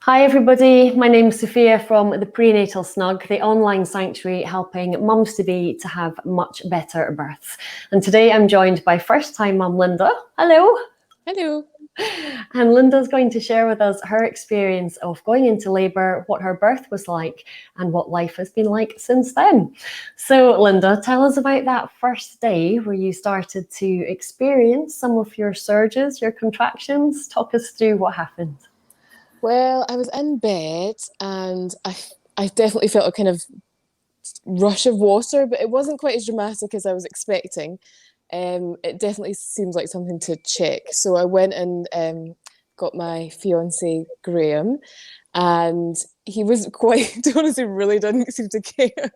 Hi everybody, my name's Sophia from the Prenatal Snug, the online sanctuary helping mums-to-be to have much better births. And today I'm joined by first-time mum Linda. Hello. Hello. And Linda's going to share with us her experience of going into labour, what her birth was like, and what life has been like since then. So Linda, tell us about that first day where you started to experience some of your surges, your contractions. Talk us through what happened. Well, I was in bed and I definitely felt a kind of rush of water, but it wasn't quite as dramatic as I was expecting. It definitely seemed like something to check. So I went and got my fiance Graham, and he was quite, honestly, really didn't seem to care.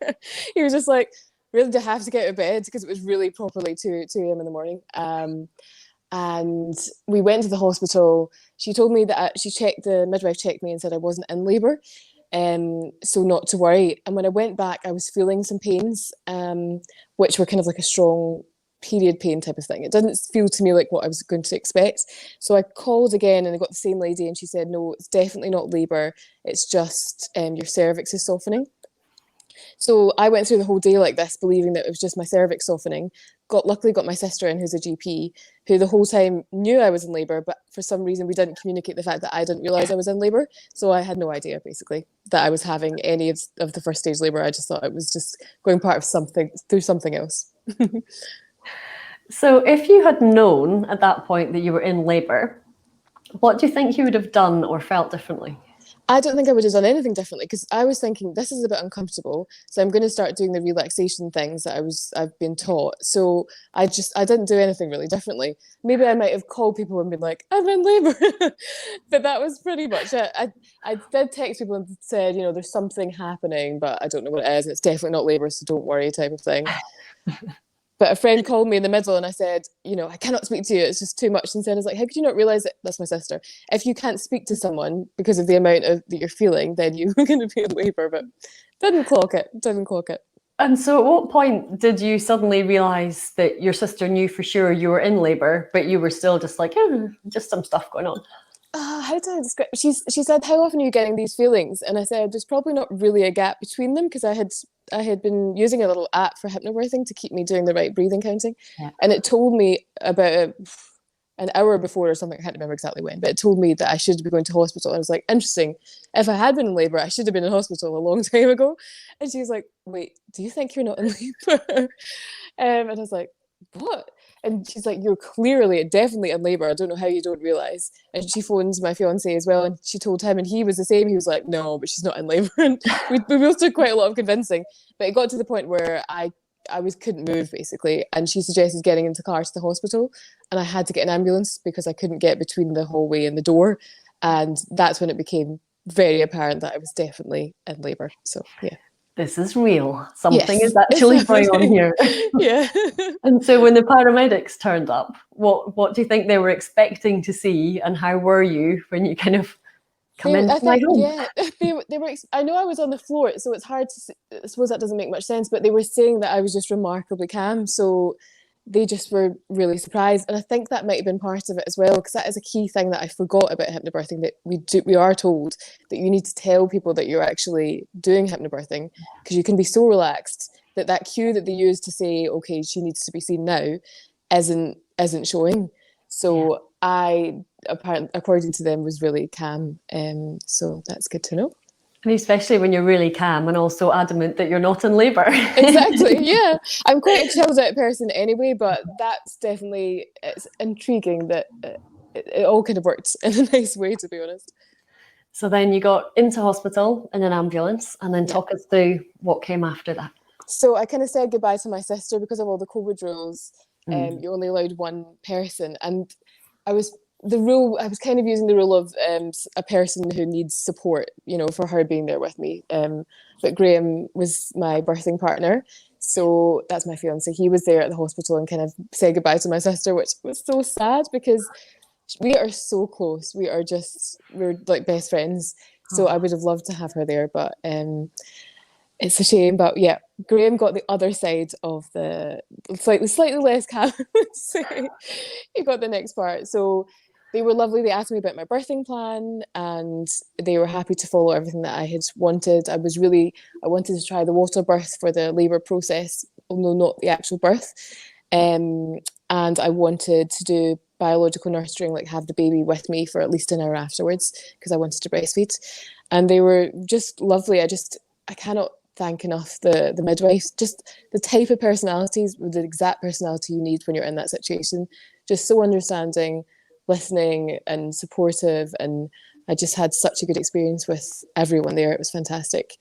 He was just like, really, do I have to get out of bed? Because it was really properly 2 a.m. in the morning. And we went to the hospital. She told me that the midwife checked me and said I wasn't in labour, so not to worry. And when I went back, I was feeling some pains, which were kind of like a strong period pain type of thing. It didn't feel to me like what I was going to expect. So I called again and I got the same lady, and she said, no, it's definitely not labour. It's just your cervix is softening. So I went through the whole day like this, believing that it was just my cervix softening. Luckily got my sister in, who's a GP, who the whole time knew I was in labour, but for some reason we didn't communicate the fact that I didn't realise I was in labour. So I had no idea, basically, that I was having any of the first stage labour. I just thought it was just going through something else. So if you had known at that point that you were in labour, what do you think you would have done or felt differently? I don't think I would have done anything differently, because I was thinking this is a bit uncomfortable, so I'm going to start doing the relaxation things that I've been taught. So I didn't do anything really differently. Maybe I might have called people and been like, I'm in labour, but that was pretty much it. I did text people and said, there's something happening, but I don't know what it is. It's definitely not labour, so don't worry, type of thing. But a friend called me in the middle and I said, I cannot speak to you. It's just too much. And Sarah's like, how could you not realise that? That's my sister. If you can't speak to someone because of the amount that you're feeling, then you're going to be in labour. But didn't clock it. And so at what point did you suddenly realise that your sister knew for sure you were in labour, but you were still just like, just some stuff going on? How do I describe? She said, how often are you getting these feelings? And I said, there's probably not really a gap between them, because I had been using a little app for hypnobirthing to keep me doing the right breathing counting. Yeah. And it told me about an hour before or something, I can't remember exactly when, but it told me that I should be going to hospital. I was like, interesting. If I had been in labour, I should have been in hospital a long time ago. And she was like, wait, do you think you're not in labour? And I was like, what? And she's like, you're definitely in labour. I don't know how you don't realise. And she phoned my fiance as well, and she told him, and he was the same. He was like, no, but she's not in labour. And we both took quite a lot of convincing. But it got to the point where I couldn't move, basically, and she suggested getting into the car to the hospital, and I had to get an ambulance because I couldn't get between the hallway and the door. And that's when it became very apparent that I was definitely in labour. So yeah. This is real. Something is actually going on here. Yeah. And so when the paramedics turned up, what do you think they were expecting to see, and how were you when you kind of come into my home? Yeah, they were. I know I was on the floor, so it's hard to. I suppose that doesn't make much sense, but they were saying that I was just remarkably calm. So they just were really surprised, and I think that might have been part of it as well, because that is a key thing that I forgot about hypnobirthing, that we are told that you need to tell people that you're actually doing hypnobirthing, because you can be so relaxed that cue that they use to say, okay, she needs to be seen now, isn't showing. So I, apparently, according to them, was really calm, so that's good to know. And especially when you're really calm and also adamant that you're not in labour. Exactly, yeah. I'm quite a chilled out person anyway, but that's definitely, it's intriguing that it all kind of worked in a nice way, to be honest. So then you got into hospital in an ambulance, and then talk us through what came after that. So I kind of said goodbye to my sister because of all the COVID rules. You're only allowed one person, and I was kind of using the rule of a person who needs support, for her being there with me. But Graham was my birthing partner, so that's my fiance. He was there at the hospital and kind of said goodbye to my sister, which was so sad because we are so close. we're like best friends. So I would have loved to have her there, but it's a shame. But yeah, Graham got the other side of the slightly less calm, I would say. He got the next part. So they were lovely. They asked me about my birthing plan, and they were happy to follow everything that I had wanted. I wanted to try the water birth for the labour process, although not the actual birth. And I wanted to do biological nurturing, like have the baby with me for at least an hour afterwards, because I wanted to breastfeed. And they were just lovely. I cannot thank enough the midwives, just the type of personalities, the exact personality you need when you're in that situation. Just so understanding, listening and supportive. And I just had such a good experience with everyone there. It was fantastic.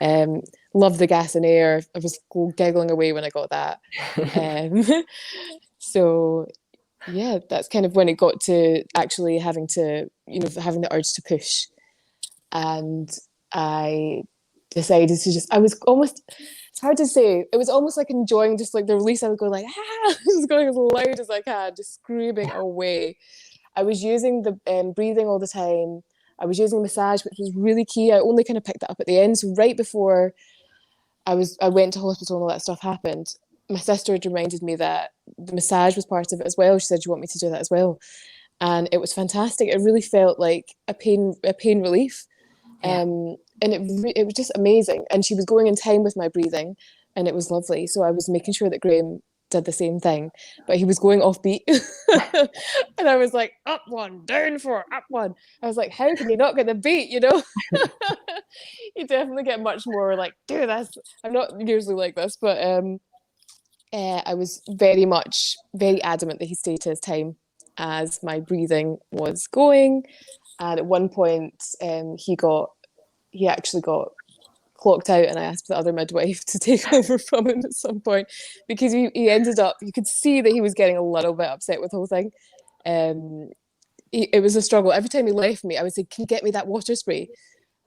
Loved the gas and air. I was giggling away when I got that. So yeah, that's kind of when it got to actually having the urge to push. And I decided to I was almost, it's hard to say, it was almost like enjoying just like the release. I would go like, just going as loud as I can, just screaming away. I was using the breathing all the time. I was using massage, which was really key. I only kind of picked that up at the end. So right before I went to hospital and all that stuff happened, my sister had reminded me that the massage was part of it as well. She said, "You want me to do that as well?" And it was fantastic. It really felt like a pain relief. Yeah. And it was just amazing. And she was going in time with my breathing, and it was lovely. So I was making sure that Graham did the same thing, but he was going off beat. And I was like, up one, down four, up one. I was like, how can you not get the beat, you know? You definitely get much more like, do this. I'm not usually like this, but I was very adamant that he stayed to his time as my breathing was going. And at one point, he actually got clocked out, and I asked the other midwife to take over from him at some point, because he ended up, you could see that he was getting a little bit upset with the whole thing. It was a struggle. Every time he left me, I would say, "Can you get me that water spray?"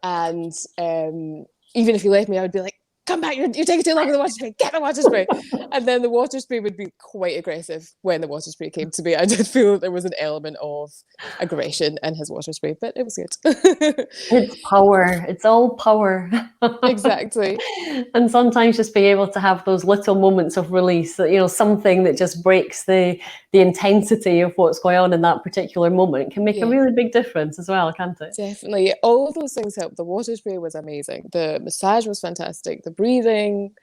And even if he left me, I would be like, "Come back, you're taking too long with the water spray, get the water spray." And then the water spray would be quite aggressive when the water spray came to me. I did feel that there was an element of aggression in his water spray, but it was good. It's power. It's all power. Exactly. And sometimes just being able to have those little moments of release, that, something that just breaks the intensity of what's going on in that particular moment can make a really big difference as well, can't it? Definitely. All of those things helped. The water spray was amazing. The massage was fantastic. The breathing,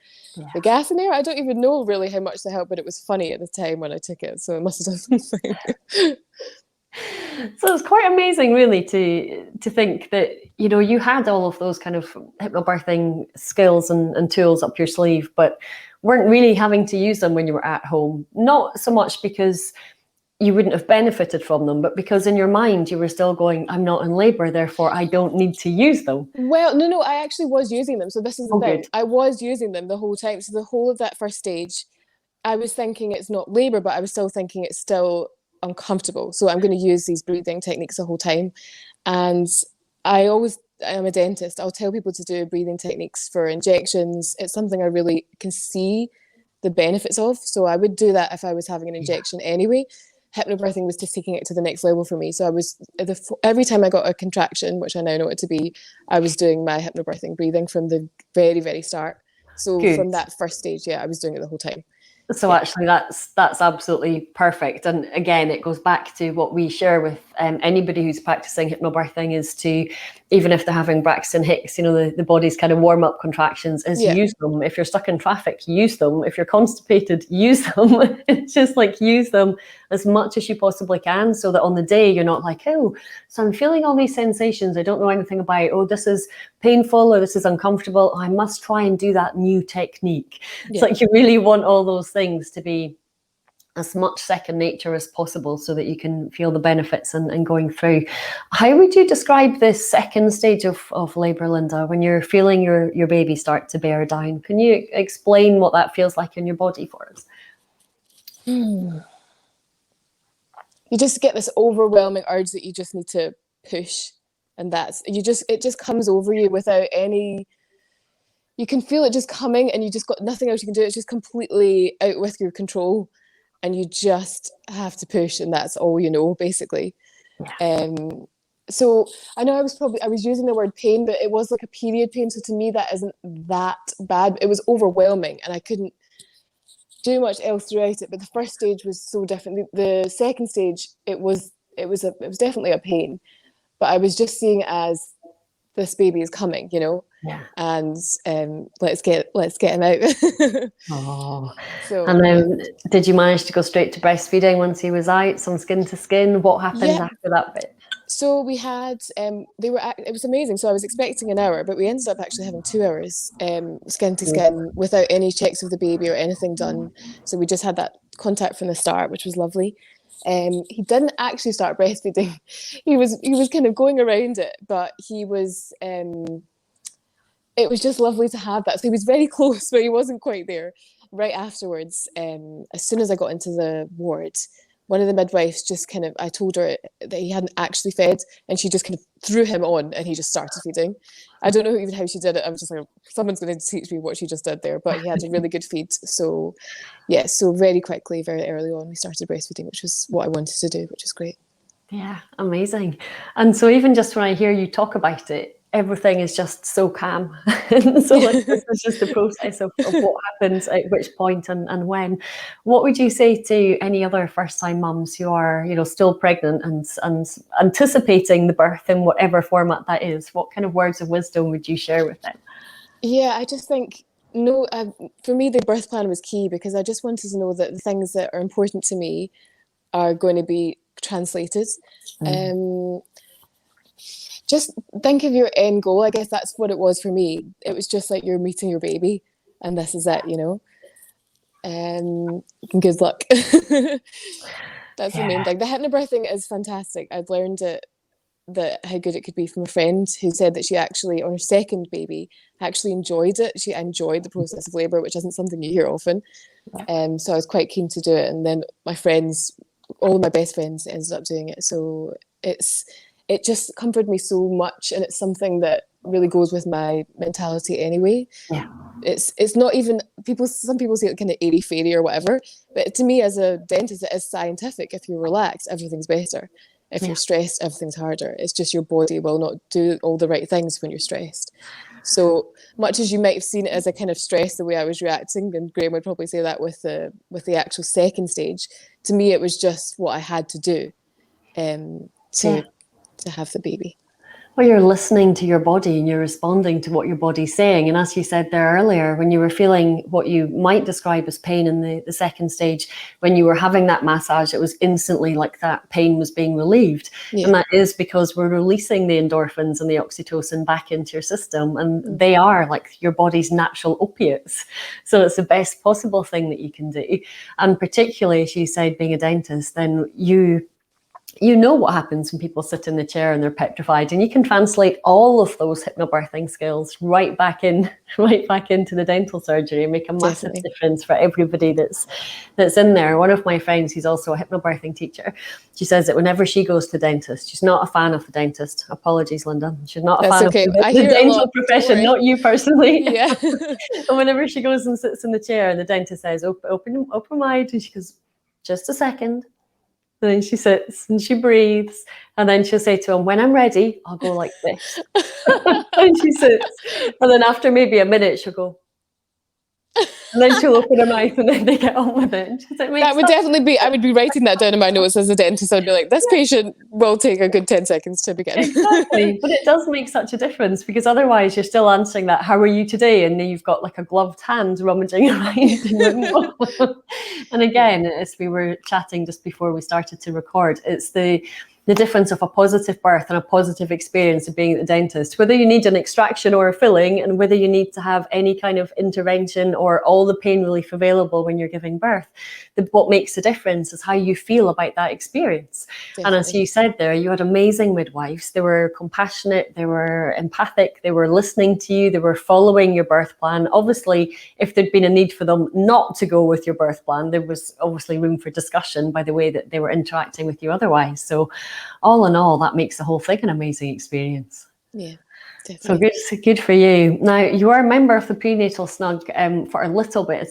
the gas in air, I don't even know really how much they helped, but it was funny at the time when I took it, so it must have done something. So it's quite amazing, really, to think that you had all of those kind of hypnobirthing skills and tools up your sleeve, but weren't really having to use them when you were at home. Not so much because you wouldn't have benefited from them, but because in your mind you were still going, "I'm not in labour, therefore I don't need to use them." Well, no, I actually was using them. So this is the thing. Good. I was using them the whole time. So the whole of that first stage, I was thinking it's not labour, but I was still thinking it's still uncomfortable. So I'm going to use these breathing techniques the whole time. And I'm a dentist. I'll tell people to do breathing techniques for injections. It's something I really can see the benefits of. So I would do that if I was having an injection anyway. Hypnobirthing was just taking it to the next level for me. So I was, every time I got a contraction, which I now know it to be, I was doing my hypnobirthing breathing from the very, very start. So from that first stage, I was doing it the whole time. So actually that's absolutely perfect. And again, it goes back to what we share with anybody who's practicing hypnobirthing, is to, even if they're having Braxton Hicks, the body's kind of warm up contractions, is use them. If you're stuck in traffic, use them. If you're constipated, use them. It's just like, use them as much as you possibly can, so that on the day you're not like, "Oh, so I'm feeling all these sensations, I don't know anything about, oh, this is painful or this is uncomfortable, I must try and do that new technique." It's like, you really want all those things to be as much second nature as possible, so that you can feel the benefits and going through. How would you describe this second stage of labour, Linda, when you're feeling your baby start to bear down? Can you explain what that feels like in your body for us? You just get this overwhelming urge that you just need to push, and it just comes over you without any, you can feel it just coming, and you just got nothing else you can do. It's just completely out with your control, and you just have to push, and that's all basically. So I know I was using the word pain, but it was like a period pain, so to me that isn't that bad. It was overwhelming, and I couldn't do much else throughout it. But the first stage was so different. The second stage, it was it was definitely a pain, but I was just seeing it as this baby is coming, Yeah. and let's get him out. Oh, So and yeah. then did you manage to go straight to breastfeeding once he was out, some skin to skin? What happened Yeah. after that bit? So we had, it was amazing. So I was expecting an hour, but we ended up actually having 2 hours, skin to skin, without any checks of the baby or anything done. So we just had that contact from the start, which was lovely. He didn't actually start breastfeeding. He was kind of going around it, but it was just lovely to have that. So he was very close, but he wasn't quite there. Right afterwards, as soon as I got into the ward, one of the midwives just kind of, I told her that he hadn't actually fed, and she just kind of threw him on, and he just started feeding. I don't know even how she did it. I was just like, someone's going to teach me what she just did there. But he had a really good feed. So yeah, so very quickly, very early on, we started breastfeeding, which was what I wanted to do, which is great. Yeah, amazing. And so even just when I hear you talk about it, everything is just so calm. And so like, this is just the process of what happens at which point and when. What would you say to any other first-time mums who are, still pregnant and anticipating the birth in whatever format that is? What kind of words of wisdom would you share with them? Yeah, I just think, no, for me, the birth plan was key, because I just wanted to know that the things that are important to me are going to be translated. Just think of your end goal. I guess that's what it was for me. It was just like, you're meeting your baby, and this is it, good luck. That's the main thing. The hypnobirthing is fantastic. I've learned that how good it could be from a friend who said that she actually, on her second baby, actually enjoyed it. She enjoyed the process of labour, which isn't something you hear often. So I was quite keen to do it. And then my friends, all of my best friends, ended up doing it. So it just comforted me so much, and it's something that really goes with my mentality anyway. Yeah. It's not even some people say it kind of airy fairy or whatever, but to me as a dentist, it is scientific. If you're relaxed, everything's better. If you're stressed, everything's harder. It's just your body will not do all the right things when you're stressed. So much as you might have seen it as a kind of stress, the way I was reacting, and Graham would probably say that with the actual second stage, to me it was just what I had to do to have the baby. Well, you're listening to your body and you're responding to what your body's saying. And as you said there earlier, when you were feeling what you might describe as pain in the second stage, when you were having that massage, it was instantly like that pain was being relieved. Yeah. And that is because we're releasing the endorphins and the oxytocin back into your system. And they are like your body's natural opiates. So it's the best possible thing that you can do. And particularly, as you said, being a dentist, then you know what happens when people sit in the chair and they're petrified, and you can translate all of those hypnobirthing skills right back into the dental surgery and make a massive difference for everybody that's in there. One of my friends, who's also a hypnobirthing teacher, she says that whenever she goes to the dentist, she's not a fan of the dentist. Apologies, Linda. She's not a fan of the dental profession, not you personally. Yeah. And whenever she goes and sits in the chair and the dentist says, open wide, and she goes, just a second. And then she sits and she breathes, and then she'll say to him, when I'm ready, I'll go like this. And she sits, and then after maybe a minute, she'll go, and then she'll open her mouth, and then they get on with it. That would definitely be, I would be writing that down in my notes as a dentist. I'd be like, this patient will take a good 10 seconds to begin. Exactly. But it does make such a difference, because otherwise you're still answering that, how are you today? And then you've got like a gloved hand rummaging around. And again, as we were chatting just before we started to record, it's the difference of a positive birth and a positive experience of being at the dentist, whether you need an extraction or a filling, and whether you need to have any kind of intervention or all the pain relief available when you're giving birth. What makes the difference is how you feel about that experience. Definitely. And as you said there, you had amazing midwives. They were compassionate, they were empathic, they were listening to you, they were following your birth plan. Obviously, if there'd been a need for them not to go with your birth plan, there was obviously room for discussion by the way that they were interacting with you otherwise. So all in all, that makes the whole thing an amazing experience. Yeah, definitely. So good for you. Now, you are a member of the Prenatal Snug for a little bit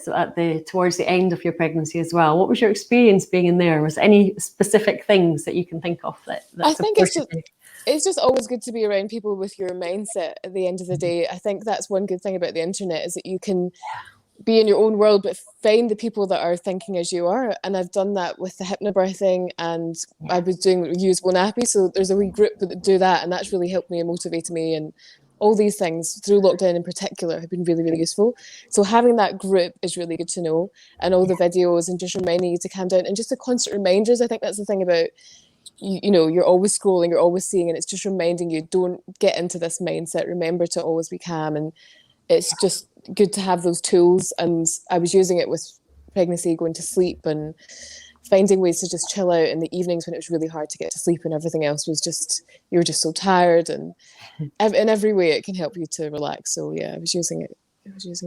towards the end of your pregnancy as well. What was your experience being in there? Was there any specific things that you can think of that I think it's just always good to be around people with your mindset at the end of the day. I think that's one good thing about the internet, is that you can be in your own world, but find the people that are thinking as you are. And I've done that with the hypnobirthing, and I was doing reusable nappies. So there's a wee group that do that, and that's really helped me and motivated me. And all these things through lockdown in particular have been really, really useful. So having that group is really good to know, and all the videos and just reminding you to calm down, and just the constant reminders. I think that's the thing about, you know, you're always scrolling, you're always seeing, and it's just reminding you, don't get into this mindset. Remember to always be calm. And it's just good to have those tools. And I was using it with pregnancy, going to sleep, and finding ways to just chill out in the evenings when it was really hard to get to sleep, and everything else was just, you were just so tired. And in every way it can help you to relax. So yeah, I was using it.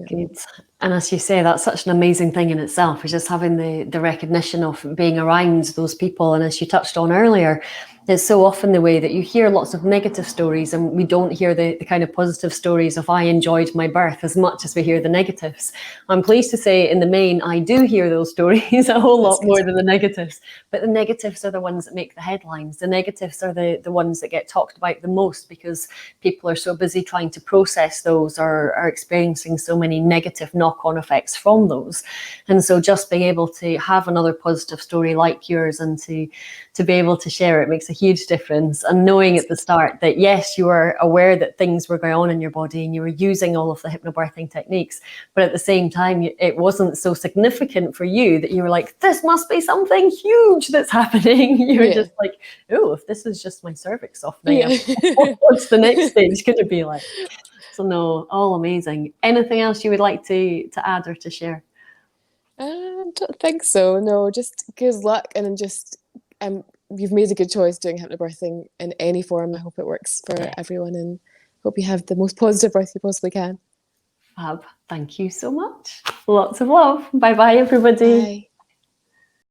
Good. And as you say, that's such an amazing thing in itself, is just having the recognition of being around those people. And as you touched on earlier, it's so often the way that you hear lots of negative stories, and we don't hear the kind of positive stories of I enjoyed my birth as much as we hear the negatives. I'm pleased to say in the main, I do hear those stories a whole lot more than the negatives. But the negatives are the ones that make the headlines. The negatives are the ones that get talked about the most, because people are so busy trying to process those, or are experiencing so many negative knock-on effects from those. And so just being able to have another positive story like yours, and to be able to share it, makes a huge difference. And knowing at the start that yes, you were aware that things were going on in your body, and you were using all of the hypnobirthing techniques, but at the same time it wasn't so significant for you that you were like, this must be something huge that's happening. You were just like, oh, if this is just my cervix softening, what's the next stage going to be like? So no, all amazing. Anything else you would like to add or to share? I don't think so. No, just good luck, and just you've made a good choice doing hypnobirthing in any form. I hope it works for everyone, and hope you have the most positive birth you possibly can. Fab. Thank you so much. Lots of love. Bye bye, everybody. Bye.